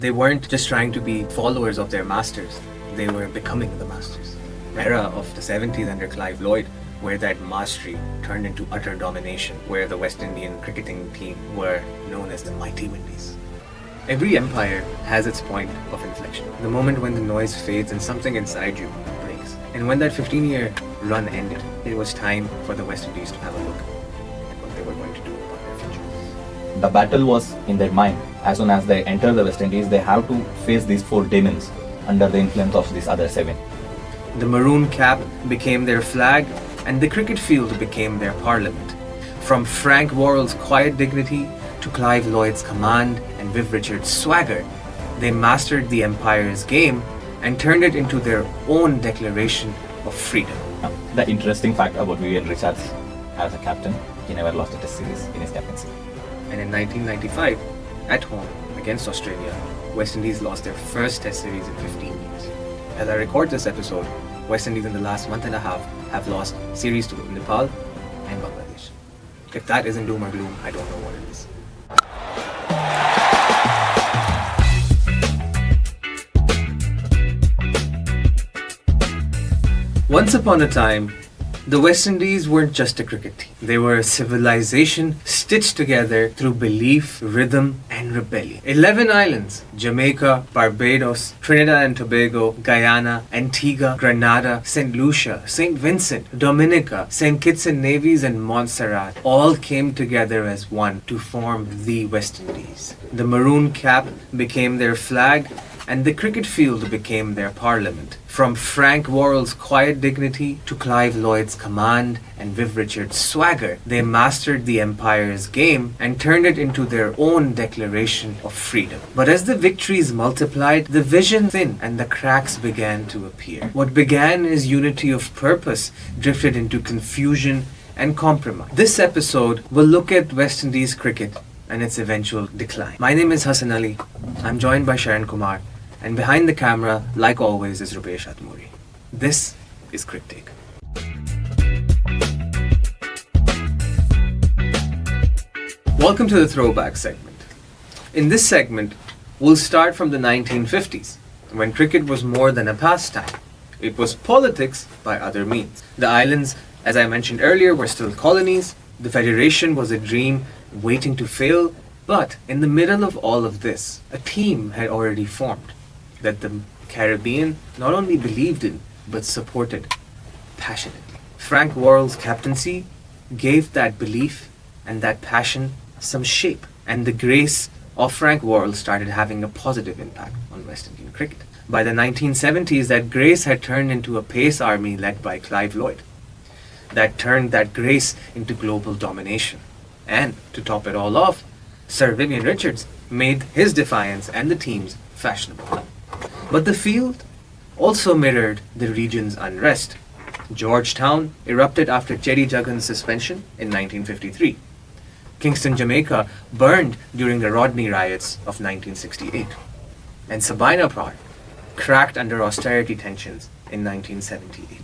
They weren't just trying to be followers of their masters, they were becoming the masters. Era of the 70s under Clive Lloyd, where that mastery turned into utter domination, where the West Indian cricketing team were known as the Mighty Windies. Every empire has its point of inflection, the moment when the noise fades and something inside you breaks. And when that 15-year run ended, it was time for the West Indies to have a look at what they were going to do about their future. The battle was in their mind. As soon as they enter the West Indies, they have to face these 4 demons under the influence of these other 7. The maroon cap became their flag, and the cricket field became their parliament. From Frank Worrell's quiet dignity to Clive Lloyd's command and Viv Richards' swagger, they mastered the empire's game and turned it into their own declaration of freedom. Now, the interesting fact about Vivian Richards as a captain, he never lost a test series in his captaincy. And in 1995, at home against Australia, West Indies lost their first test series in 15 years. As I record this episode, West Indies in the last month and a half have lost series to Nepal and Bangladesh. If that isn't doom or gloom, I don't know what it is. Once upon a time, the West Indies weren't just a cricket team. They were a civilization stitched together through belief, rhythm, and rebellion. 11 islands: Jamaica, Barbados, Trinidad and Tobago, Guyana, Antigua, Grenada, St. Lucia, St. Vincent, Dominica, St. Kitts and Nevis, and Montserrat all came together as one to form the West Indies. The maroon cap became their flag, and the cricket field became their parliament. From Frank Worrell's quiet dignity to Clive Lloyd's command and Viv Richards' swagger, they mastered the empire's game and turned it into their own declaration of freedom. But as the victories multiplied, the vision thinned and the cracks began to appear. What began as unity of purpose drifted into confusion and compromise. This episode will look at West Indies cricket and its eventual decline. My name is Hassan Ali. I'm joined by Sharan Kumar, and behind the camera, like always, is Rupesh Atmuri. This is Critic. Welcome to the Throwback segment. In this segment, we'll start from the 1950s, when cricket was more than a pastime. It was politics by other means. The islands, as I mentioned earlier, were still colonies. The Federation was a dream waiting to fail. But in the middle of all of this, a team had already formed that the Caribbean not only believed in, but supported passionately. Frank Worrell's captaincy gave that belief and that passion some shape, and the grace of Frank Worrell started having a positive impact on West Indian cricket. By the 1970s, that grace had turned into a pace army led by Clive Lloyd, that turned that grace into global domination. And to top it all off, Sir Vivian Richards made his defiance and the team's fashionable. But the field also mirrored the region's unrest. Georgetown erupted after Cherry Juggan's suspension in 1953. Kingston, Jamaica burned during the Rodney riots of 1968. And Sabina Park cracked under austerity tensions in 1978.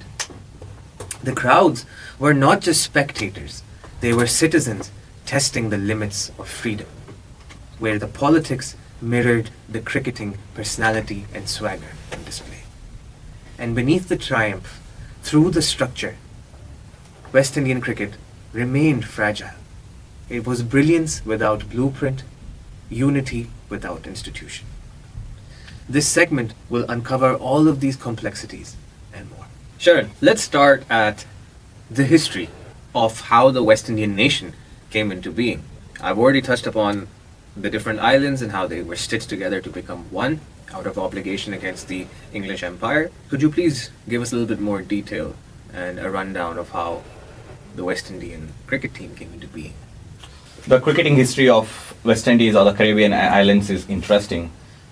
The crowds were not just spectators, they were citizens testing the limits of freedom, where the politics mirrored the cricketing personality and swagger on display. And beneath the triumph, through the structure, West Indian cricket remained fragile. It was brilliance without blueprint, unity without institution. This segment will uncover all of these complexities and more. Sharan, let's start at the history of how the West Indian nation came into being. I've already touched upon the different islands and how they were stitched together to become one out of obligation against the English Empire. Could you please give us a little bit more detail and a rundown of how the West Indian cricket team came into being? The cricketing history of West Indies or the Caribbean islands is interesting.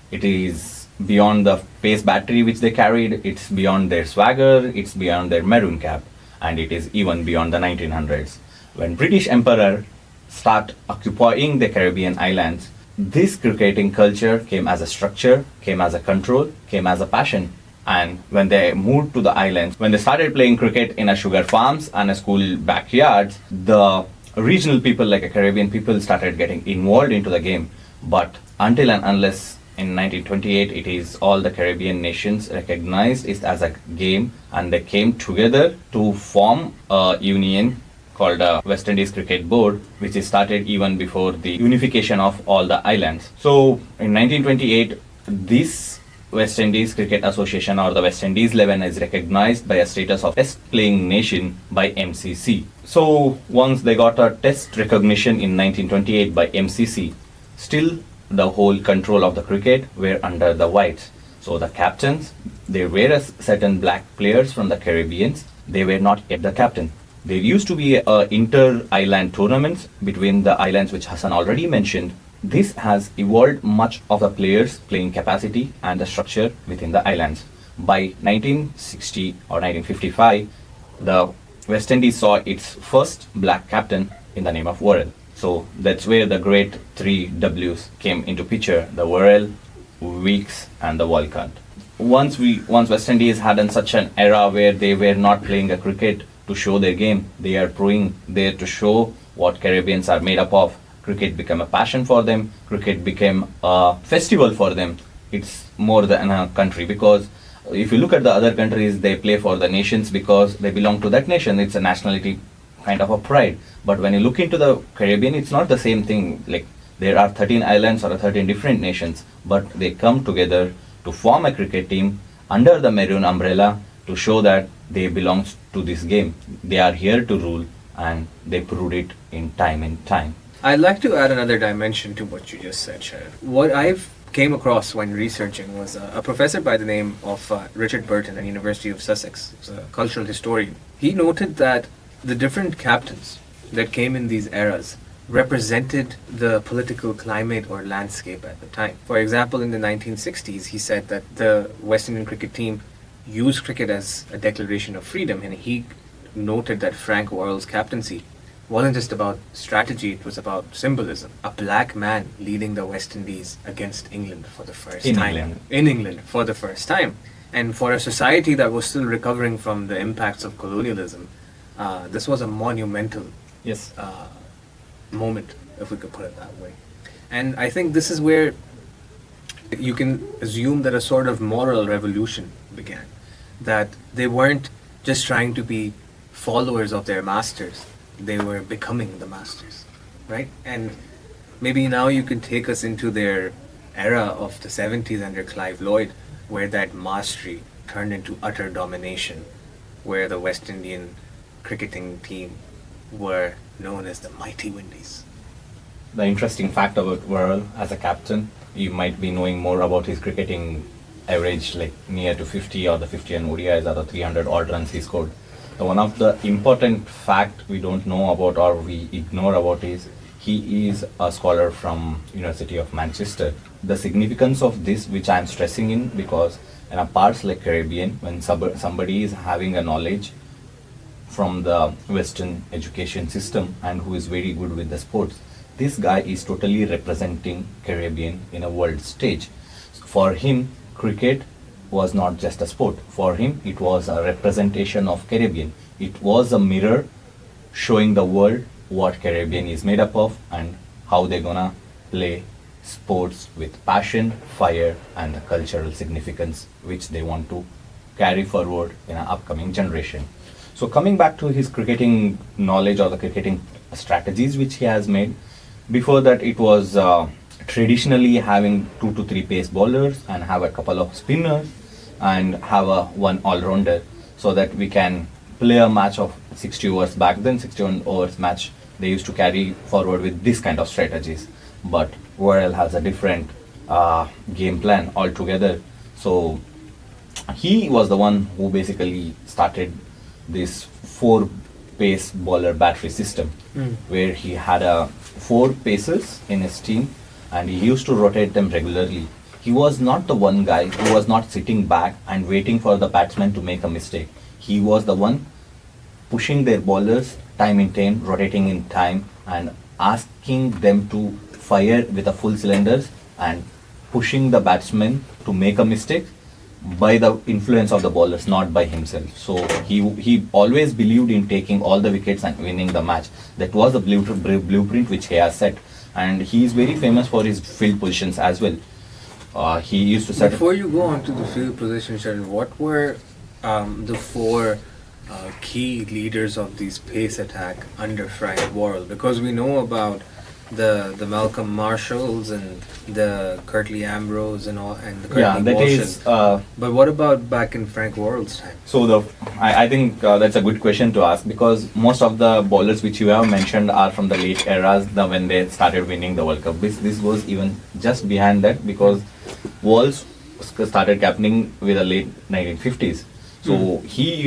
It is beyond the pace battery which they carried, it's beyond their swagger, it's beyond their maroon cap, and it is even beyond the 1900s. When British Emperor start occupying the Caribbean islands, this cricketing culture came as a structure, came as a control, came as a passion. And when they moved to the islands, when they started playing cricket in a sugar farms and a school backyards, the regional people like a Caribbean people started getting involved into the game. But until and unless in 1928, it is all the Caribbean nations recognized it as a game, and they came together to form a union called the West Indies Cricket Board, which is started even before the unification of all the islands. So in 1928, this West Indies Cricket Association or the West Indies 11 is recognized by a status of test playing nation by MCC. So once they got a test recognition in 1928 by MCC, still the whole control of the cricket were under the whites. So the captains, there were a certain black players from the Caribbeans, they were not yet the captain. There used to be inter-island tournaments between the islands which Hassan already mentioned. This has evolved much of the players' playing capacity and the structure within the islands. By 1960 or 1955, the West Indies saw its first black captain in the name of Worrell. So that's where the great three W's came into picture: the Worrell, Weeks, and the Walcott. Once West Indies had in such an era where they were not playing a cricket to show their game, they are proving there to show what Caribbeans are made up of. Cricket became a passion for them. Cricket became a festival for them. It's more than a country, because if you look at the other countries, they play for the nations because they belong to that nation. It's a nationality kind of a pride. But when you look into the Caribbean, it's not the same thing. Like, there are 13 islands or 13 different nations, but they come together to form a cricket team under the maroon umbrella to show that they belong to this game. They are here to rule, and they proved it in time. I'd like to add another dimension to what you just said, Sharad. What I've came across when researching was a professor by the name of Richard Burton at University of Sussex. He's a cultural historian. He noted that the different captains that came in these eras represented the political climate or landscape at the time. For example, in the 1960s, he said that the West Indian cricket team used cricket as a declaration of freedom, and he noted that Frank Worrell's captaincy wasn't just about strategy, it was about symbolism. A black man leading the West Indies against England for the first time. In England for the first time. And for a society that was still recovering from the impacts of colonialism, this was a monumental moment, if we could put it that way. And I think this is where you can assume that a sort of moral revolution began. That they weren't just trying to be followers of their masters, they were becoming the masters, right? And maybe now you can take us into their era of the 70s under Clive Lloyd, where that mastery turned into utter domination, where the West Indian cricketing team were known as the Mighty Windies. The interesting fact about Worrell as a captain, you might be knowing more about his cricketing average, like near to 50 or the 50 and ODIs or the 300 odd runs he scored. One of the important fact we don't know about or we ignore about is he is a scholar from University of Manchester. The significance of this, which I am stressing in, because in a parts like Caribbean, when somebody is having a knowledge from the Western education system and who is very good with the sports, this guy is totally representing Caribbean in a world stage. For him, cricket was not just a sport. For him, it was a representation of Caribbean. It was a mirror showing the world what Caribbean is made up of and how they're gonna play sports with passion, fire, and the cultural significance which they want to carry forward in an upcoming generation. So coming back to his cricketing knowledge or the cricketing strategies which he has made, before that it was traditionally having 2 to 3 pace bowlers and have a couple of spinners and have one all-rounder, so that we can play a match of 60 overs. Back then 61 overs match they used to carry forward with this kind of strategies, but Worrell has a different game plan altogether. So he was the one who basically started this 4 pace bowler battery system, where he had 4 pacers in his team and he used to rotate them regularly. He was not the one guy who was not sitting back and waiting for the batsman to make a mistake. He was the one pushing their bowlers time in time, rotating in time, and asking them to fire with a full cylinders and pushing the batsman to make a mistake by the influence of the bowlers, not by himself. So he always believed in taking all the wickets and winning the match. That was the blueprint which he has set, and he is very famous for his field positions as well. He used to set Before you go on to the field position, Sharon, what were the four key leaders of these pace attack under Frank Worrell? Because we know about the Malcolm Marshalls and the Curtly Ambrose and all, and the Curtly yeah, that Walshes. is. But what about back in Frank Worrell's time? So I think that's a good question to ask, because most of the bowlers which you have mentioned are from the late eras, when they started winning the World Cup. This goes even just behind that, because Walsh started captaining with the late 1950s. So he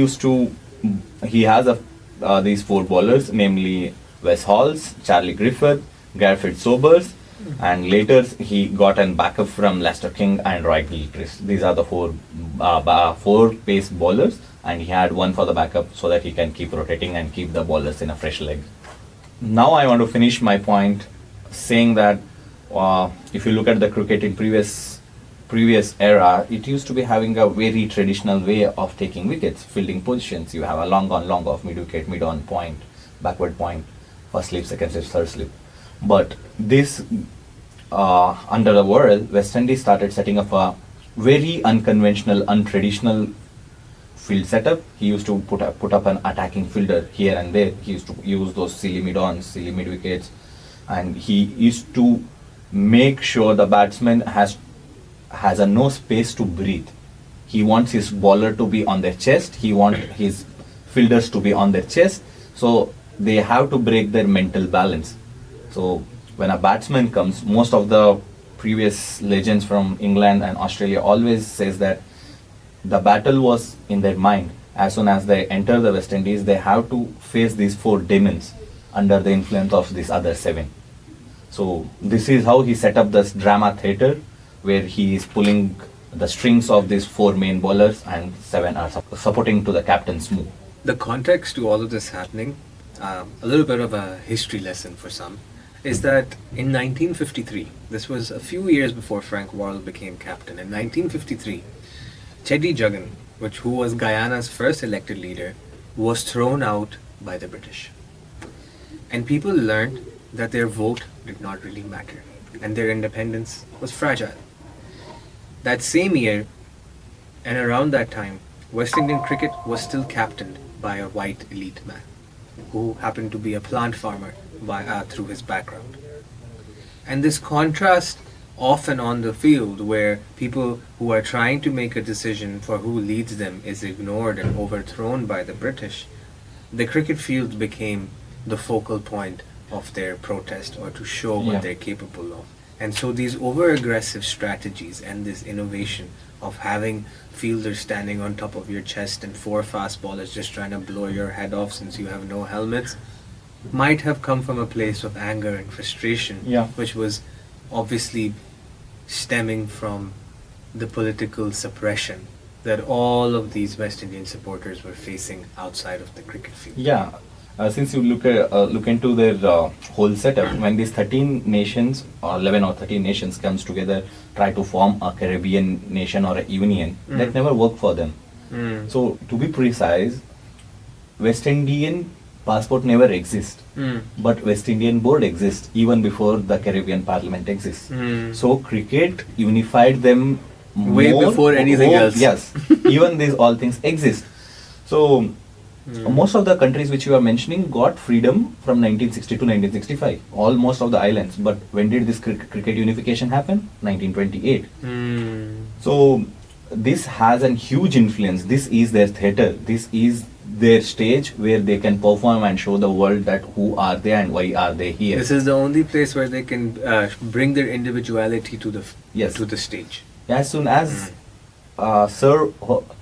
has these four bowlers, namely Wes Halls, Charlie Griffith, Garfield Sobers, and later he got an backup from Lester King and Roy Gilchrist. These are the four pace bowlers, and he had one for the backup so that he can keep rotating and keep the bowlers in a fresh leg. Now I want to finish my point saying that if you look at the cricket in previous era, it used to be having a very traditional way of taking wickets, fielding positions. You have a long on, long off, mid wicket, mid on point, backward point, first slip, second slip, third slip. But this, under the Worrell, West Indies started setting up a very unconventional, untraditional field setup. He used to put up an attacking fielder here and there. He used to use those silly mid-ons, silly mid-wickets, and he used to make sure the batsman has a no space to breathe. He wants his bowler to be on their chest. He wants his fielders to be on their chest. So they have to break their mental balance. So when a batsman comes, most of the previous legends from England and Australia always says that the battle was in their mind. As soon as they enter the West Indies, they have to face these four demons under the influence of these other seven. So this is how he set up this drama theatre, where he is pulling the strings of these four main bowlers and seven are supporting to the captain's move. The context to all of this happening, a little bit of a history lesson for some, is that in 1953, this was a few years before Frank Worrell became captain. In 1953, Chetty Jagan, who was Guyana's first elected leader, was thrown out by the British. And people learned that their vote did not really matter, and their independence was fragile. That same year, and around that time, West Indian cricket was still captained by a white elite man, who happened to be a plant farmer through his background. And this contrast off and on the field, where people who are trying to make a decision for who leads them is ignored and overthrown by the British, the cricket field became the focal point of their protest, or to show what they're capable of. And so these over-aggressive strategies and this innovation of having fielders standing on top of your chest and four fast bowlers just trying to blow your head off since you have no helmets might have come from a place of anger and frustration, which was obviously stemming from the political suppression that all of these West Indian supporters were facing outside of the cricket field. Yeah. Since you look into their whole setup, when these 13 nations, or 11 or 13 nations comes together, try to form a Caribbean nation or a union, that never worked for them. So to be precise, West Indian passport never exists, but West Indian board exists even before the Caribbean Parliament exists. So cricket unified them way before anything else. Yes, even these all things exist. So most of the countries which you are mentioning got freedom from 1960 to 1965, most of the islands. But when did this cricket unification happen? 1928. So this has a huge influence. This is their theatre. This is their stage where they can perform and show the world that who are they and why are they here. This is the only place where they can bring their individuality to the stage. As soon as Sir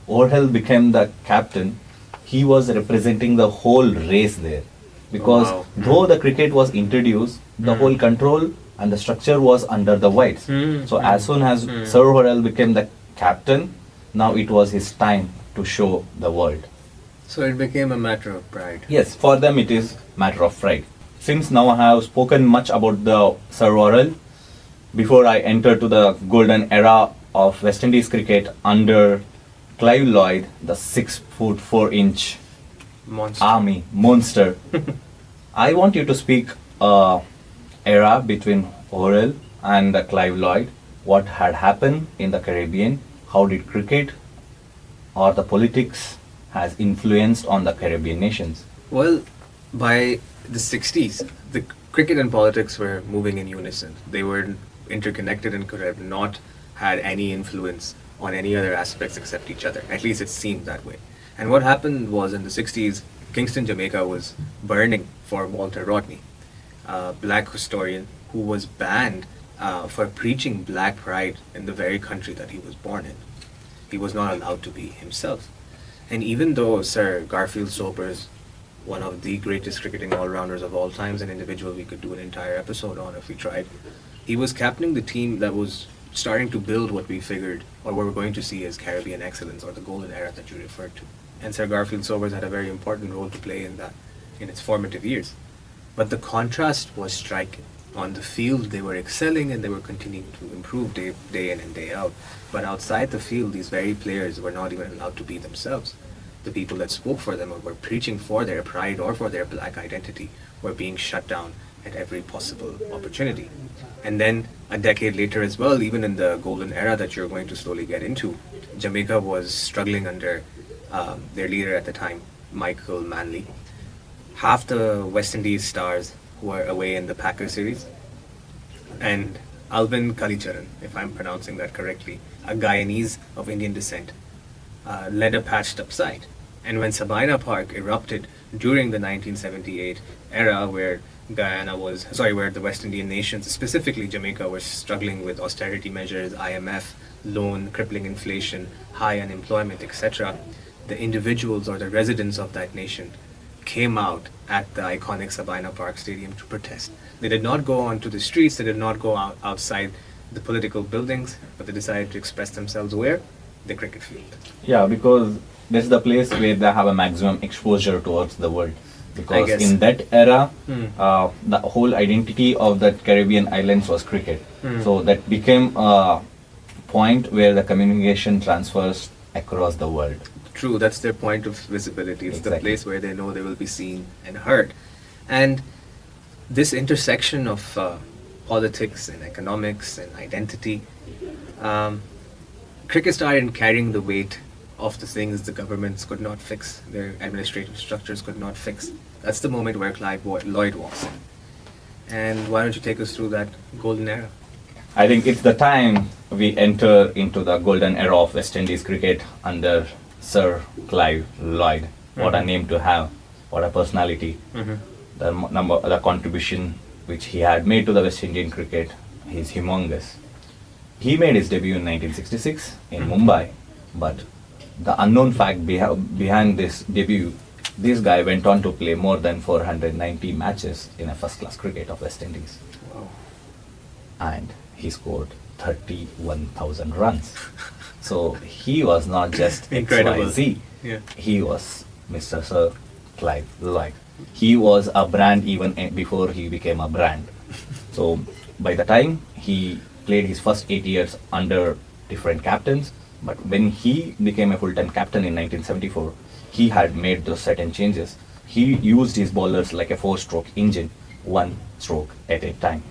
Worrell became the captain, he was representing the whole race there, because though the cricket was introduced, the whole control and the structure was under the whites. So as soon as Sir Worrell became the captain, now it was his time to show the world. So it became a matter of pride. Yes, for them it is matter of pride. Since now I have spoken much about the Sir Worrell, before I enter to the golden era of West Indies cricket under Clive Lloyd, the 6'4" army monster, I want you to speak era between Worrell and Clive Lloyd. what had happened in the Caribbean, how did cricket or the politics has influenced on the Caribbean nations. Well, by the 60s, the cricket and politics were moving in unison. They were interconnected and could have not had any influence on any other aspects except each other. At least it seemed that way. And what happened was in the 60s, Kingston, Jamaica was burning for Walter Rodney, a black historian who was banned for preaching black pride in the very country that he was born in. He was not allowed to be himself. And even though Sir Garfield Sobers, one of the greatest cricketing all-rounders of all times, an individual we could do an entire episode on if we tried, he was captaining the team that was starting to build what we figured, or what we're going to see as Caribbean excellence, or the golden era that you referred to. And Sir Garfield Sobers had a very important role to play in that, in its formative years. But the contrast was striking. On the field, they were excelling and they were continuing to improve day in and day out. But outside the field, these very players were not even allowed to be themselves. The people that spoke for them or were preaching for their pride or for their black identity were being shut down at every possible opportunity. And then a decade later as well, even in the golden era that you're going to slowly get into, Jamaica was struggling under their leader at the time, Michael Manley. Half the West Indies stars were away in the Packer series, and Alvin Kalicharan, if I'm pronouncing that correctly, a Guyanese of Indian descent, led a patched up side. And when Sabina Park erupted during the 1978 era, where where the West Indian nations, specifically Jamaica, were struggling with austerity measures, IMF, loan, crippling inflation, high unemployment, etc., the individuals or the residents of that nation came out at the iconic Sabina Park Stadium to protest. They did not go onto the streets, they did not go outside the political buildings, but they decided to express themselves where? The cricket field. Yeah, because that's the place where they have a maximum exposure towards the world. Because in that era, the whole identity of that Caribbean islands was cricket. So that became a point where the communication transfers across the world. True, that's their point of visibility. It's the place where they know they will be seen and heard. And this intersection of politics and economics and identity, cricket started carrying the weight of the things the governments could not fix, their administrative structures could not fix. That's the moment where Clive Lloyd walks in. And why don't you take us through that golden era? I think it's the time we enter into the golden era of West Indies cricket under Sir Clive Lloyd. What a name to have, what a personality. The contribution which he had made to the West Indian cricket is humongous. He made his debut in 1966 in Mumbai, but the unknown fact behind this debut, this guy went on to play more than 490 matches in a first-class cricket of West Indies. Wow. And he scored 31,000 runs. So he was not just XYZ. Yeah. He was Mr. Sir Clive Lloyd. He was a brand even before he became a brand. So by the time he played his first 8 years under different captains, but when he became a full-time captain in 1974, he had made those certain changes. He used his bowlers like a 4-stroke engine, 1 stroke at a time.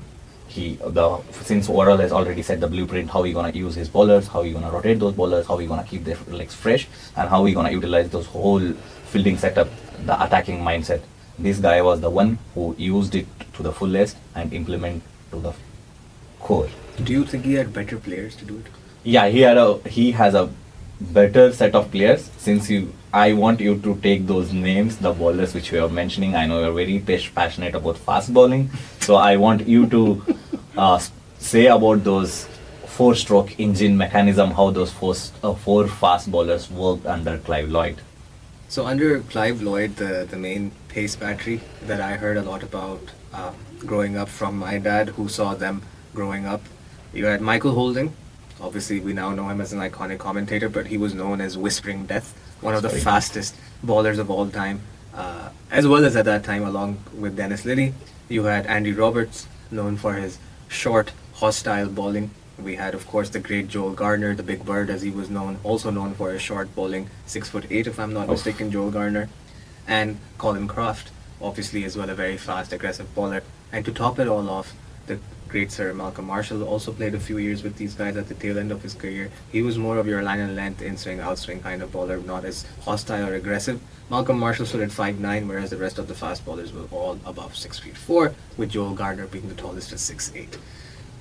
Since Worrell has already set the blueprint, how he gonna use his bowlers, how he gonna rotate those bowlers, how he gonna keep their legs fresh, and how he gonna utilize those whole fielding setup, the attacking mindset. This guy was the one who used it to the fullest and implement to the core. Do you think he had better players to do it? Yeah, he has a better set of players. I want you to take those names, the bowlers which we are mentioning. I know you're very passionate about fast bowling, so I want you to say about those 4-stroke engine mechanism, how those 4 fast bowlers worked under Clive Lloyd. So under Clive Lloyd, the main pace battery that I heard a lot about growing up from my dad, who saw them growing up, you had Michael Holding. Obviously, we now know him as an iconic commentator, but he was known as Whispering Death, one of the fastest bowlers of all time, as well as at that time, along with Dennis Lilly. You had Andy Roberts, known for his short, hostile bowling. We had, of course, the great Joel Garner, the Big Bird, as he was known, also known for his short bowling, 6'8", if I'm not mistaken, Joel Garner, and Colin Croft, obviously as well a very fast, aggressive bowler. And to top it all off, the great Sir Malcolm Marshall also played a few years with these guys at the tail end of his career. He was more of your line and length, in-swing, out-swing kind of bowler, not as hostile or aggressive. Malcolm Marshall stood at 5'9", whereas the rest of the fast bowlers were all above 6'4", with Joel Gardner being the tallest at 6'8".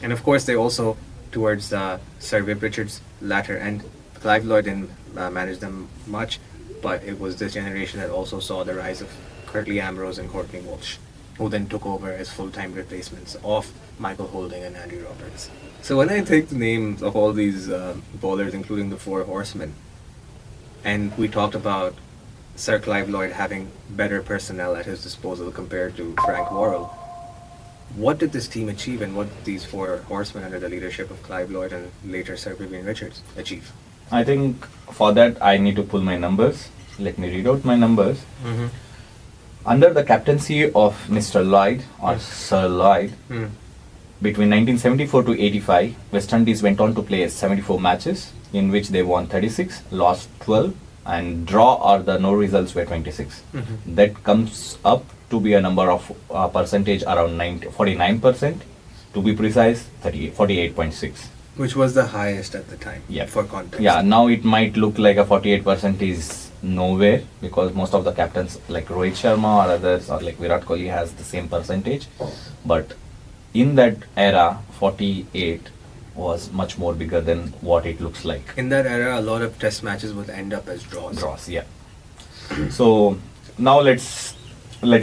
And of course, they also, towards Sir Viv Richards' latter end, Clive Lloyd didn't manage them much, but it was this generation that also saw the rise of Curtly Ambrose and Courtney Walsh, who then took over as full-time replacements of Michael Holding and Andy Roberts. So when I take the names of all these bowlers, including the four horsemen, and we talked about Sir Clive Lloyd having better personnel at his disposal compared to Frank Worrell, what did this team achieve, and what did these four horsemen under the leadership of Clive Lloyd and later Sir Vivian Richards achieve? I think for that I need to pull my numbers. Let me read out my numbers. Mm-hmm. Under the captaincy of Mr. Lloyd or Sir Lloyd, between 1974 to 85, West Indies went on to play 74 matches, in which they won 36, lost 12, and draw or the no results were 26. Mm-hmm. That comes up to be a number of percentage around 49%, to be precise 48.6. Which was the highest at the time, Yeah. for context. Yeah, now it might look like a 48% is nowhere, because most of the captains like Rohit Sharma or others or like Virat Kohli has the same percentage. But in that era, 48 was much more bigger than what it looks like. In that era, a lot of test matches would end up as draws. Draws, yeah. So now let's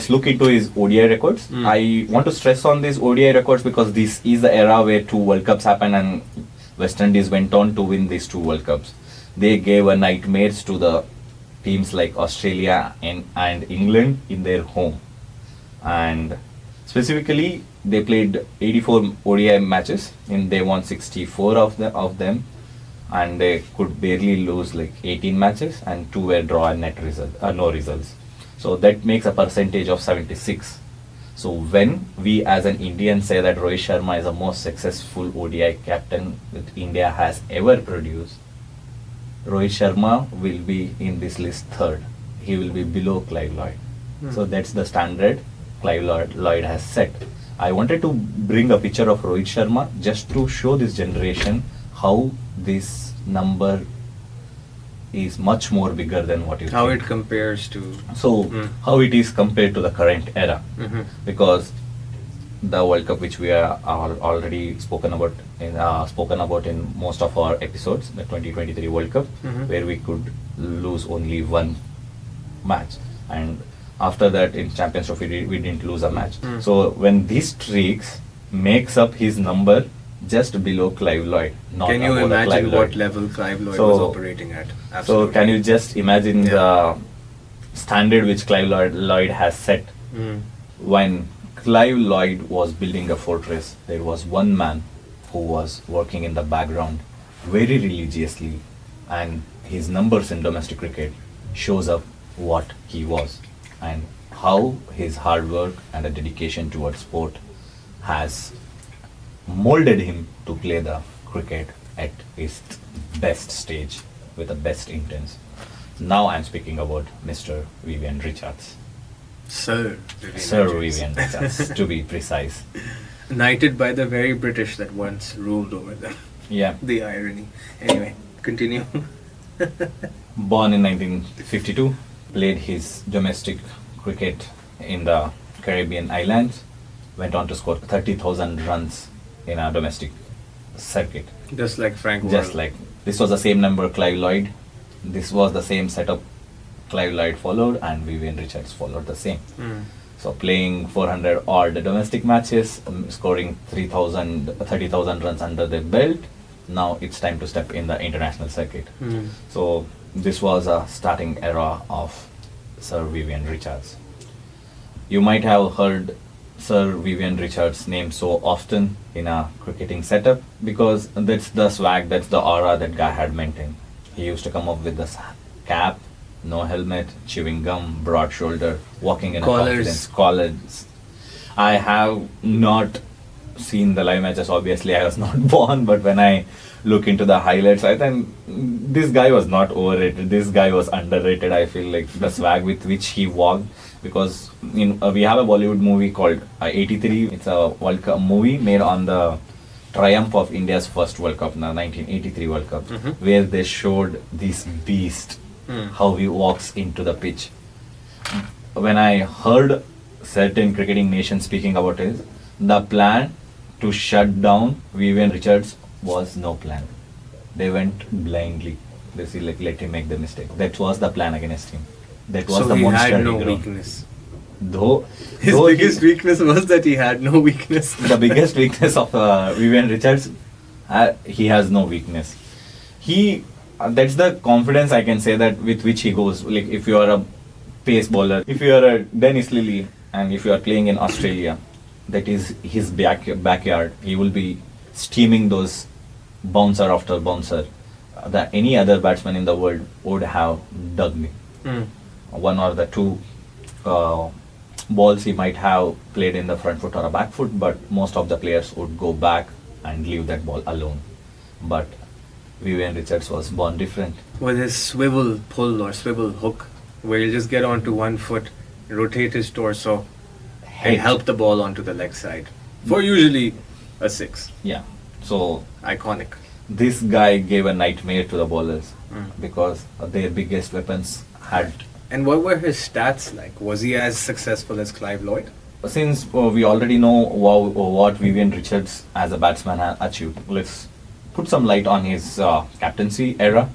look into his ODI records. I want to stress on these ODI records because this is the era where 2 World Cups happened and West Indies went on to win these 2 World Cups. They gave a nightmares to the teams like Australia and England in their home. And specifically, they played 84 ODI matches and they won 64 of them. And they could barely lose like 18 matches and 2 were draw and no results. So that makes a percentage of 76. So when we as an Indian say that Rohit Sharma is the most successful ODI captain that India has ever produced, Rohit Sharma will be in this list third. He will be below Clive Lloyd. So that's the standard Clive Lloyd has set. I wanted to bring a picture of Rohit Sharma just to show this generation how this number is much more bigger than what you How think. it compares to... So how it is compared to the current era, because the World Cup which we are already spoken about in most of our episodes, the 2023 World Cup, where we could lose only 1 match, and after that in Champions Trophy we didn't lose a match. So when these streaks makes up his number just below Clive Lloyd, not Can you above the Clive imagine what Lloyd. level Clive Lloyd So- was operating at? Absolutely. So can you just imagine the standard which Clive Lloyd has set? When Clive Lloyd was building a fortress, there was one man who was working in the background very religiously, and his numbers in domestic cricket shows up what he was and how his hard work and a dedication towards sport has molded him to play the cricket at its best stage with the best intents. Now I'm speaking about Mr. Vivian Richards. Sir Vivian Sir Richards. Vivian Richards, to be precise. Knighted by the very British that once ruled over them. Yeah. The irony. Anyway, continue. Born in 1952, played his domestic cricket in the Caribbean islands, went on to score 30,000 runs in a domestic circuit. Just like Frank Worrell. Just like, this was the same number Clive Lloyd, this was the same setup Clive Lloyd followed, and Vivian Richards followed the same. So playing 400 odd domestic matches, scoring 30,000 runs under their belt. Now it's time to step in the international circuit. So this was a starting era of Sir Vivian Richards. You might have heard Sir Vivian Richards' name so often in a cricketing setup because that's the swag, that's the aura that guy had maintained. He used to come up with this cap, no helmet, chewing gum, broad shoulder, walking in Collars. a confidence, collars. I have not seen the live matches, obviously I was not born, but when I look into the highlights, I think this guy was not overrated, this guy was underrated. I feel like the swag with which he walked, because we have a Bollywood movie called 83. It's a World Cup movie made on the triumph of India's first World Cup, the 1983 World Cup, where they showed this beast, how he walks into the pitch. When I heard certain cricketing nations speaking about it, the plan to shut down Vivian Richards was no plan. They went blindly. They see, like, let him make the mistake. That was the plan against him. That was So the he monster had no he grew. weakness. Though His biggest weakness was that he had no weakness. the biggest weakness of Vivian Richards, he has no weakness. That's the confidence I can say that with which he goes. Like, if you are a pace bowler, if you are a Dennis Lilly, and if you are playing in Australia, that is his backyard. He will be steaming those bouncer after bouncer that any other batsman in the world would have dug me. One or the two balls he might have played in the front foot or a back foot, but most of the players would go back and leave that ball alone. But Vivian Richards was born different. With his swivel pull or swivel hook, where he'll just get onto one foot, rotate his torso, and help the ball onto the leg side. For usually a 6. Yeah. So Iconic. this guy gave a nightmare to the bowlers because their biggest weapons had. And what were his stats like? Was he as successful as Clive Lloyd? Since we already know what Vivian Richards as a batsman had achieved, let's put some light on his captaincy era.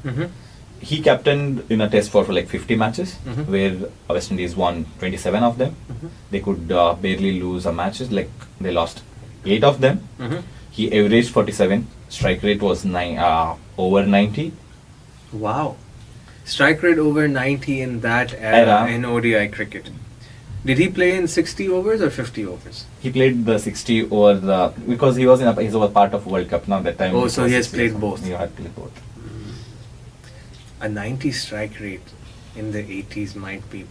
He captained in a test for like 50 matches, where West Indies won 27 of them. They could barely lose a matches, like they lost 8 of them. He averaged 47. Strike rate was over 90. Wow. Strike rate over 90 in that era in ODI cricket. Did he play in 60 overs or 50 overs? He played the 60 over because he was he's a part of World Cup now that time. Oh, so he has played both. He had played both. A 90 strike rate in the 80s might be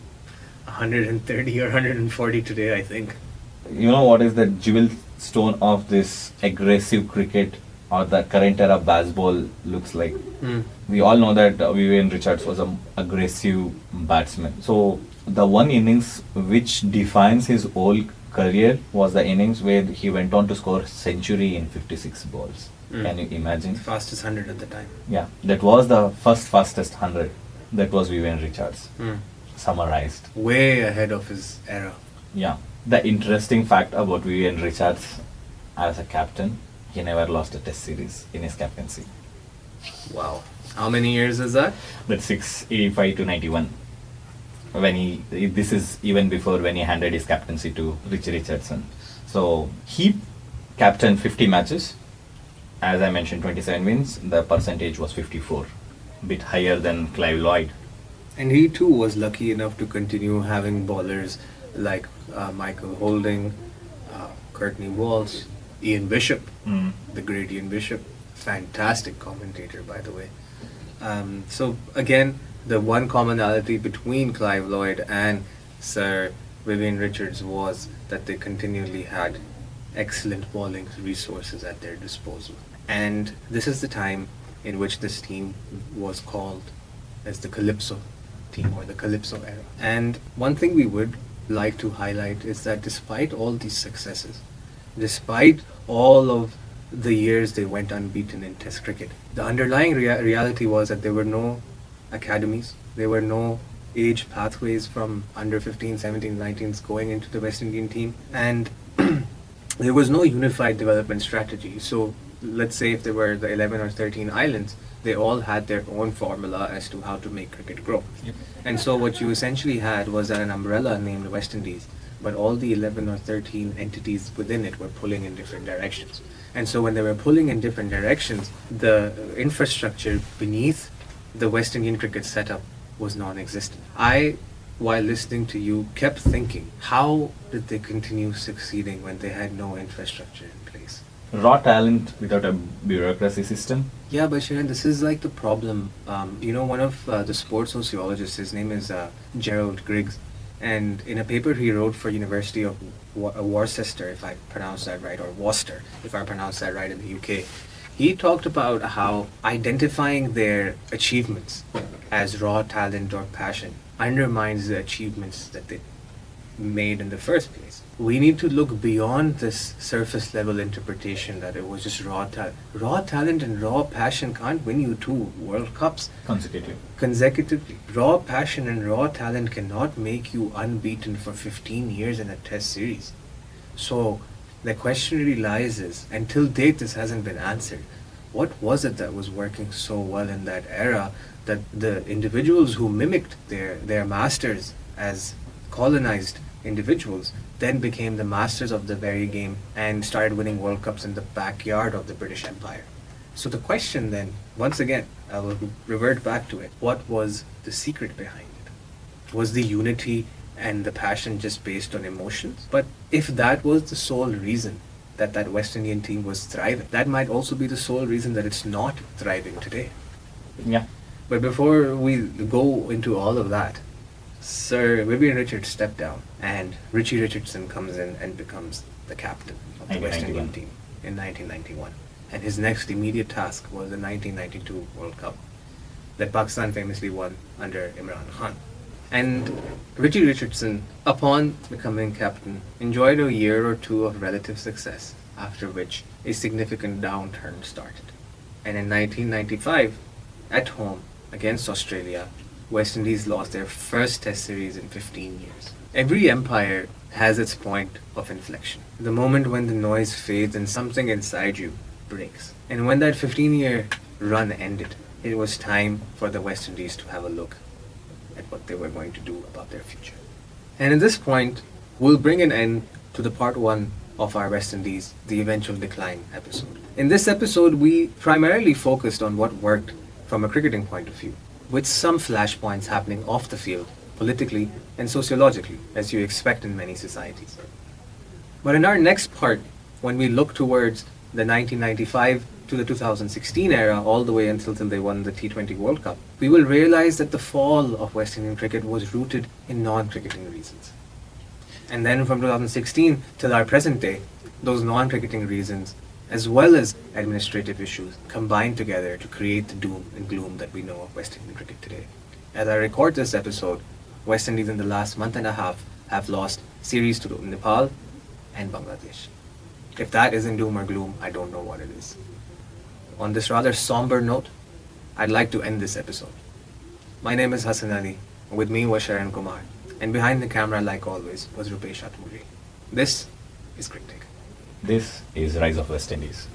130 or 140 today, I think. You know what is the jewel stone of this aggressive cricket or the current era baseball looks like? We all know that Vivian Richards was an aggressive batsman. So the one innings which defines his whole career was the innings where he went on to score century in 56 balls. Can you imagine? Fastest 100 at the time. Yeah, that was the fastest 100. That was Vivian Richards. Summarized. Way ahead of his era. Yeah. The interesting fact about Vivian Richards as a captain, he never lost a test series in his captaincy. Wow. How many years is that? That's 685 to 91. This is even before when he handed his captaincy to Richie Richardson. So he captained 50 matches. As I mentioned, 27 wins. The percentage was 54, a bit higher than Clive Lloyd. And he too was lucky enough to continue having bowlers like Michael Holding, Courtney Walsh, Ian Bishop, the great Ian Bishop, fantastic commentator, by the way. So again, the one commonality between Clive Lloyd and Sir Vivian Richards was that they continually had excellent bowling resources at their disposal. And this is the time in which this team was called as the Calypso team, or the Calypso era. And one thing we would like to highlight is that despite all these successes, despite all of the years they went unbeaten in Test cricket, the underlying reality was that there were no academies, there were no age pathways from under 15, 17, 19s going into the West Indian team, and there was no unified development strategy. So let's say if there were the 11 or 13 islands, they all had their own formula as to how to make cricket grow. And so what you essentially had was an umbrella named West Indies, but all the 11 or 13 entities within it were pulling in different directions. And so when they were pulling in different directions, the infrastructure beneath the West Indian cricket setup was non-existent. I, while listening to you, kept thinking, how did they continue succeeding when they had no infrastructure in place? Raw talent without a bureaucracy system. Yeah, but Sharon, this is like the problem. One of the sports sociologists, his name is Gerald Griggs, and in a paper he wrote for University of Worcester, if I pronounce that right, or Worcester, if I pronounce that right, in the UK, he talked about how identifying their achievements as raw talent or passion undermines the achievements that they made in the first place. We need to look beyond this surface level interpretation that it was just raw talent. Raw talent and raw passion can't win you 2 World Cups consecutively. Raw passion and raw talent cannot make you unbeaten for 15 years in a test series. So the question really lies is, until date this hasn't been answered, what was it that was working so well in that era that the individuals who mimicked their masters as colonized individuals then became the masters of the very game and started winning World Cups in the backyard of the British Empire? So the question then, once again, I will revert back to it. What was the secret behind it? Was the unity and the passion just based on emotions? But if that was the sole reason that West Indian team was thriving, that might also be the sole reason that it's not thriving today. Yeah. But before we go into all of that, Sir Vivian Richards stepped down and Richie Richardson comes in and becomes the captain of the West Indian team in 1991. And his next immediate task was the 1992 World Cup that Pakistan famously won under Imran Khan. And Richie Richardson, upon becoming captain, enjoyed a year or 2 of relative success, after which a significant downturn started. And in 1995, at home against Australia, West Indies lost their first test series in 15 years. Every empire has its point of inflection. The moment when the noise fades and something inside you breaks. And when that 15-year run ended, it was time for the West Indies to have a look at what they were going to do about their future. And at this point, we'll bring an end to the part 1 of our West Indies, the Eventual Decline episode. In this episode, we primarily focused on what worked from a cricketing point of view, with some flashpoints happening off the field, politically and sociologically, as you expect in many societies. But in our next part, when we look towards the 1995 to the 2016 era, all the way until they won the T20 World Cup, we will realize that the fall of West Indian cricket was rooted in non-cricketing reasons. And then from 2016 till our present day, those non-cricketing reasons, as well as administrative issues, combined together to create the doom and gloom that we know of West Indian cricket today. As I record this episode, West Indies in the last month and a half have lost series to Nepal and Bangladesh. If that isn't doom or gloom, I don't know what it is. On this rather somber note, I'd like to end this episode. My name is Hassan Ali, and with me was Sharan Kumar, and behind the camera, like always, was Rupesh Atmuri. This is Cricket. This is Rise of West Indies.